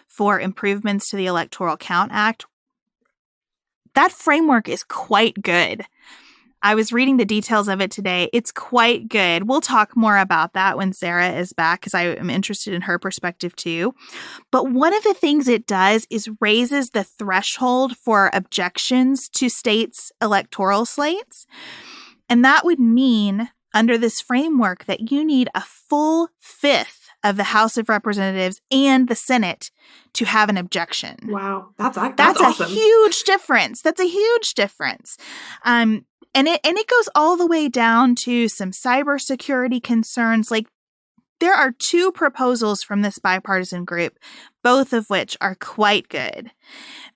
for improvements to the Electoral Count Act. That framework is quite good. I was reading the details of it today. It's quite good. We'll talk more about that when Sarah is back, because I am interested in her perspective too. But one of the things it does is raises the threshold for objections to states' electoral slates. And that would mean, under this framework, that you need a full fifth of the House of Representatives and the Senate to have an objection. Wow, that's awesome. A huge difference. That's a huge difference. And it goes all the way down to some cybersecurity concerns. Like, there are two proposals from this bipartisan group, both of which are quite good.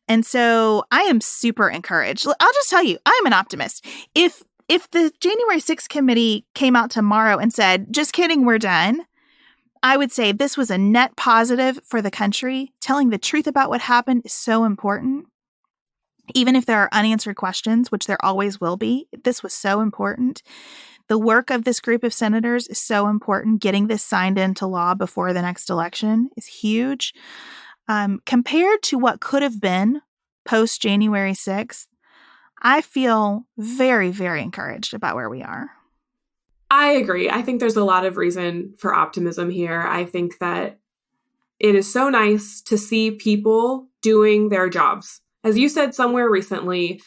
And so I am super encouraged. I'll just tell you, I'm an optimist. If the January 6th committee came out tomorrow and said, just kidding, we're done, I would say this was a net positive for the country. Telling the truth about what happened is so important. Even if there are unanswered questions, which there always will be, this was so important. The work of this group of senators is so important. Getting this signed into law before the next election is huge. Compared to what could have been post January 6th, I feel very, very encouraged about where we are. I agree. I think there's a lot of reason for optimism here. I think that it is so nice to see people doing their jobs. As you said somewhere recently,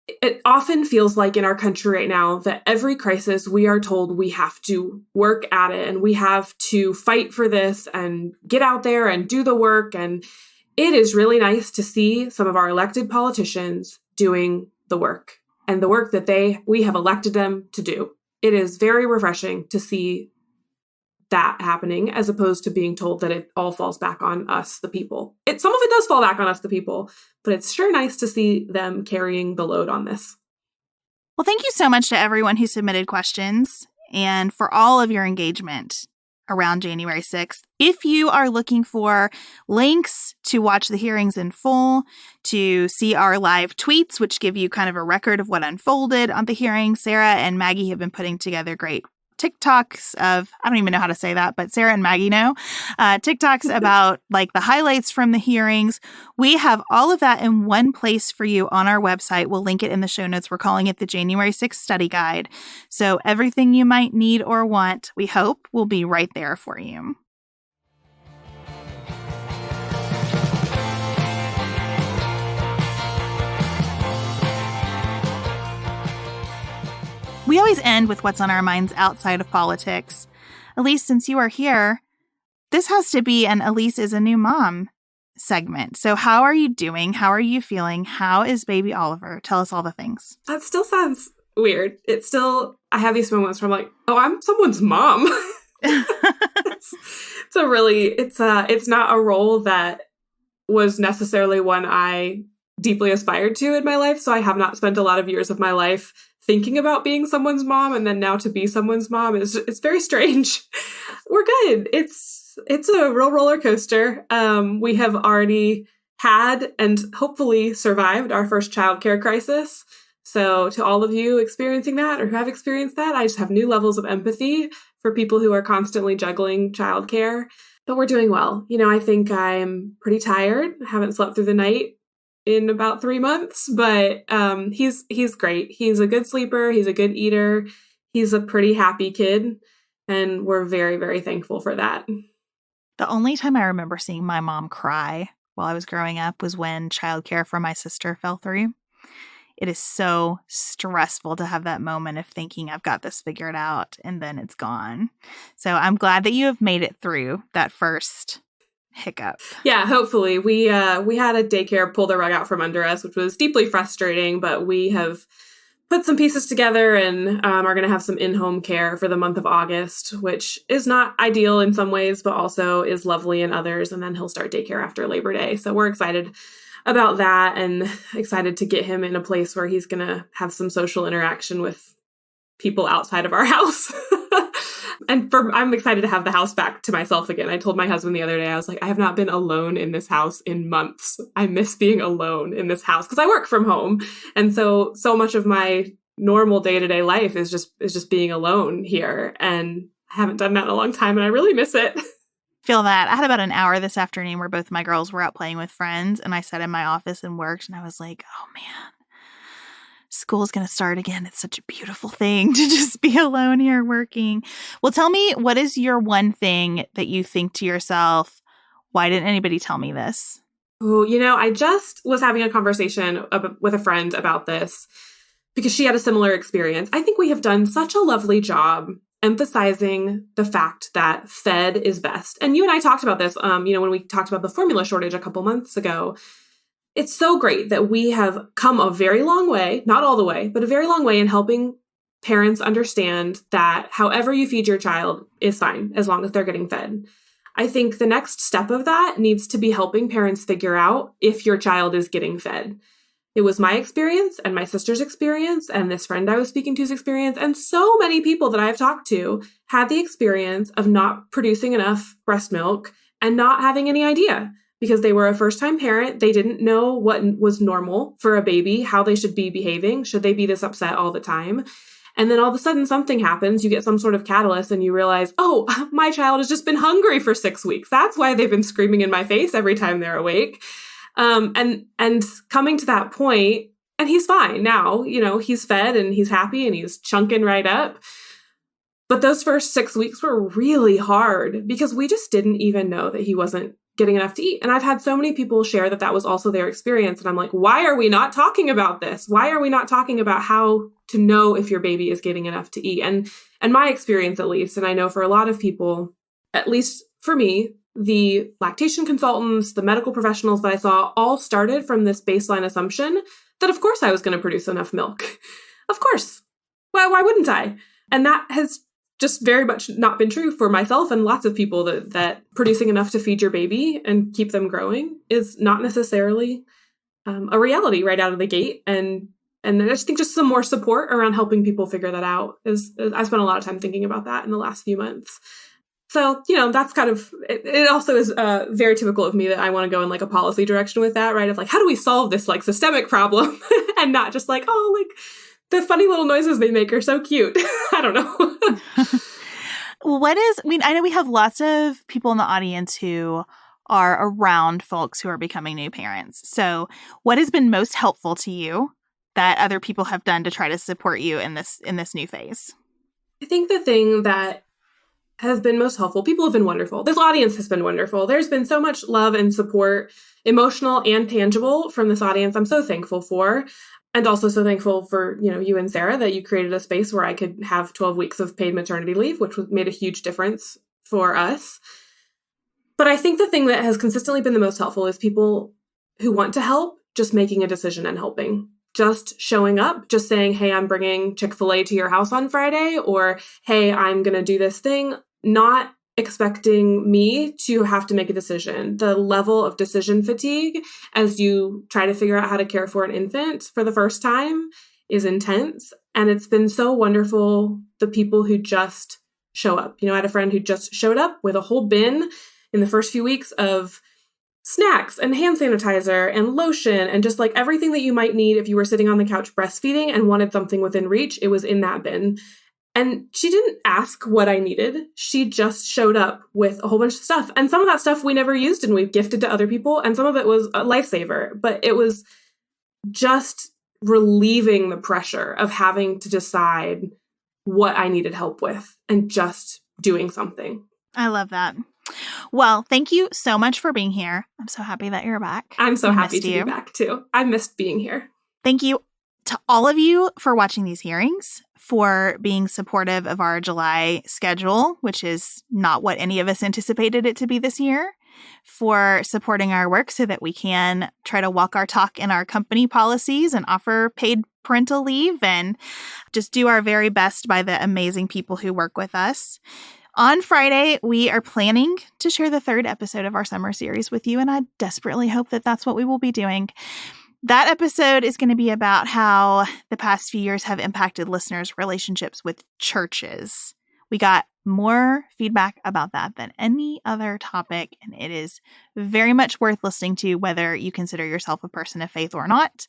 it often feels like in our country right now that every crisis we are told we have to work at it and we have to fight for this and get out there and do the work. And it is really nice to see some of our elected politicians doing the work and the work that we have elected them to do. It is very refreshing to see that happening, as opposed to being told that it all falls back on us, the people. Some of it does fall back on us, the people, but it's sure nice to see them carrying the load on this. Well, thank you so much to everyone who submitted questions and for all of your engagement around January 6th. If you are looking for links to watch the hearings in full, to see our live tweets, which give you kind of a record of what unfolded on the hearings, Sarah and Maggie have been putting together great TikToks of, I don't even know how to say that, but Sarah and Maggie know, TikToks about like the highlights from the hearings. We have all of that in one place for you on our website. We'll link it in the show notes. We're calling it the January 6th Study Guide. So everything you might need or want, we hope, will be right there for you. We always end with what's on our minds outside of politics. Alise, since you are here, this has to be an Alise is a new mom segment. So how are you doing? How are you feeling? How is baby Oliver? Tell us all the things. That still sounds weird. I have these moments where I'm like, oh, I'm someone's mom. It's not a role that was necessarily one I deeply aspired to in my life. So I have not spent a lot of years of my life thinking about being someone's mom, and then now to be someone's mom it's very strange. We're good. It's a real roller coaster. We have already had and hopefully survived our first childcare crisis. So to all of you experiencing that or who have experienced that, I just have new levels of empathy for people who are constantly juggling childcare. But we're doing well. I think I'm pretty tired. I haven't slept through the night in about 3 months, but he's great. He's a good sleeper. He's a good eater. He's a pretty happy kid. And we're very, very thankful for that. The only time I remember seeing my mom cry while I was growing up was when childcare for my sister fell through. It is so stressful to have that moment of thinking I've got this figured out and then it's gone. So I'm glad that you have made it through that first hiccup. Yeah, hopefully. We had a daycare pull the rug out from under us, which was deeply frustrating, but we have put some pieces together and are going to have some in-home care for the month of August, which is not ideal in some ways, but also is lovely in others. And then he'll start daycare after Labor Day. So we're excited about that and excited to get him in a place where he's going to have some social interaction with people outside of our house. I'm excited to have the house back to myself again. I told my husband the other day, I was like, I have not been alone in this house in months. I miss being alone in this house because I work from home. And so much of my normal day-to-day life is just being alone here. And I haven't done that in a long time and I really miss it. Feel that. I had about an hour this afternoon where both my girls were out playing with friends and I sat in my office and worked and I was like, oh man, school's going to start again. It's such a beautiful thing to just be alone here working. Well, tell me, what is your one thing that you think to yourself, why didn't anybody tell me this? Oh, I just was having a conversation with a friend about this because she had a similar experience. I think we have done such a lovely job emphasizing the fact that fed is best. And you and I talked about this, when we talked about the formula shortage a couple months ago. It's so great that we have come a very long way, not all the way, but a very long way in helping parents understand that however you feed your child is fine as long as they're getting fed. I think the next step of that needs to be helping parents figure out if your child is getting fed. It was my experience and my sister's experience and this friend I was speaking to's experience. And so many people that I've talked to had the experience of not producing enough breast milk and not having any idea because they were a first-time parent. They didn't know what was normal for a baby, how they should be behaving. Should they be this upset all the time? And then all of a sudden something happens. You get some sort of catalyst and you realize, oh, my child has just been hungry for 6 weeks. That's why they've been screaming in my face every time they're awake. And coming to that point, and he's fine now, he's fed and he's happy and he's chunking right up. But those first 6 weeks were really hard because we just didn't even know that he wasn't getting enough to eat. And I've had so many people share that was also their experience. And I'm like, why are we not talking about this? Why are we not talking about how to know if your baby is getting enough to eat? And my experience, at least, and I know for a lot of people, at least for me, the lactation consultants, the medical professionals that I saw all started from this baseline assumption that, of course, I was going to produce enough milk. Of course. Why wouldn't I? And that has just very much not been true for myself and lots of people that producing enough to feed your baby and keep them growing is not necessarily a reality right out of the gate. And I just think just some more support around helping people figure that out is I spent a lot of time thinking about that in the last few months. So, that's kind of, it also is very typical of me that I want to go in like a policy direction with that, right? Of like, how do we solve this like systemic problem and not just like, oh, like the funny little noises they make are so cute. I don't know. I know we have lots of people in the audience who are around folks who are becoming new parents. So what has been most helpful to you that other people have done to try to support you in this new phase? I think the thing that has been most helpful, people have been wonderful. This audience has been wonderful. There's been so much love and support, emotional and tangible, from this audience I'm so thankful for. And also so thankful for, you and Sarah that you created a space where I could have 12 weeks of paid maternity leave, which made a huge difference for us. But I think the thing that has consistently been the most helpful is people who want to help just making a decision and helping. Just showing up, just saying, hey, I'm bringing Chick-fil-A to your house on Friday, or hey, I'm going to do this thing, not expecting me to have to make a decision. The level of decision fatigue as you try to figure out how to care for an infant for the first time is intense. And it's been so wonderful, the people who just show up. I had a friend who just showed up with a whole bin in the first few weeks of snacks and hand sanitizer and lotion and just like everything that you might need if you were sitting on the couch breastfeeding and wanted something within reach. It was in that bin. And she didn't ask what I needed. She just showed up with a whole bunch of stuff. And some of that stuff we never used and we've gifted to other people. And some of it was a lifesaver. But it was just relieving the pressure of having to decide what I needed help with and just doing something. I love that. Well, thank you so much for being here. I'm so happy that you're back. I'm so happy to be back, too. I missed being here. Thank you to all of you for watching these hearings, for being supportive of our July schedule, which is not what any of us anticipated it to be this year, for supporting our work so that we can try to walk our talk in our company policies and offer paid parental leave and just do our very best by the amazing people who work with us. On Friday, we are planning to share the third episode of our summer series with you, and I desperately hope that that's what we will be doing. That episode is going to be about how the past few years have impacted listeners' relationships with churches. We got more feedback about that than any other topic, and it is very much worth listening to, whether you consider yourself a person of faith or not.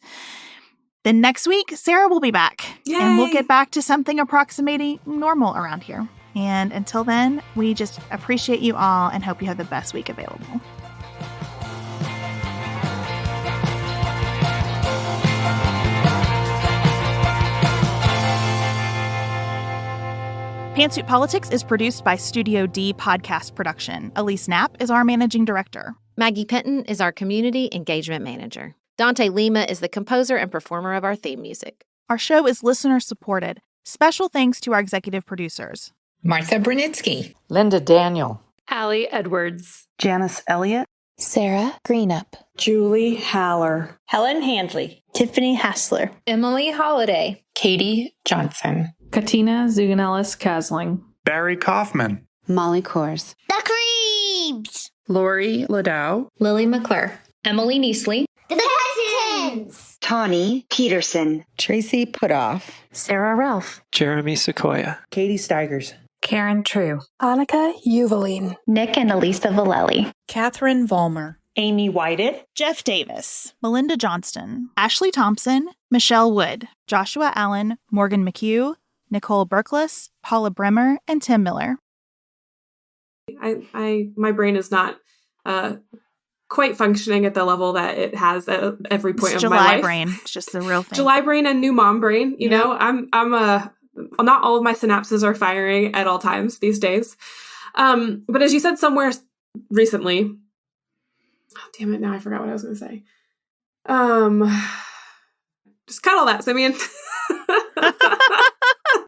Then next week, Sarah will be back. Yay! And we'll get back to something approximating normal around here. And until then, we just appreciate you all and hope you have the best week available. Pantsuit Politics is produced by Studio D Podcast Production. Alise Napp is our managing director. Maggie Penton is our community engagement manager. Dante Lima is the composer and performer of our theme music. Our show is listener supported. Special thanks to our executive producers: Martha Brunitsky, Linda Daniel, Hallie Edwards, Janice Elliott, Sarah Greenup, Julie Haller, Helen Handley, Tiffany Hassler, Emily Holiday, Katie Johnson, Katina Zuganellis-Kasling, Barry Kaufman, Molly Kors, The Creeps, Lori Ladow, Lily McClure, Emily Neasley, The Cousins, Tawny Peterson, Tracy Putoff, Sarah Ralph, Jeremy Sequoia, Katie Steigers, Karen True, Annika Uvaline, Nick and Elisa Vallely, Catherine Vollmer, Amy Whited, Jeff Davis, Melinda Johnston, Ashley Thompson, Michelle Wood, Joshua Allen, Morgan McHugh, Nicole Berkless, Paula Bremer, and Tim Miller. My brain is not quite functioning at the level that it has at every point It's of my July life. brain. It's just the real thing. July brain and new mom brain. You know, I'm not all of my synapses are firing at all times these days. But as you said somewhere recently, oh, damn it, now I forgot what I was going to say. Just cut all that, Simeon.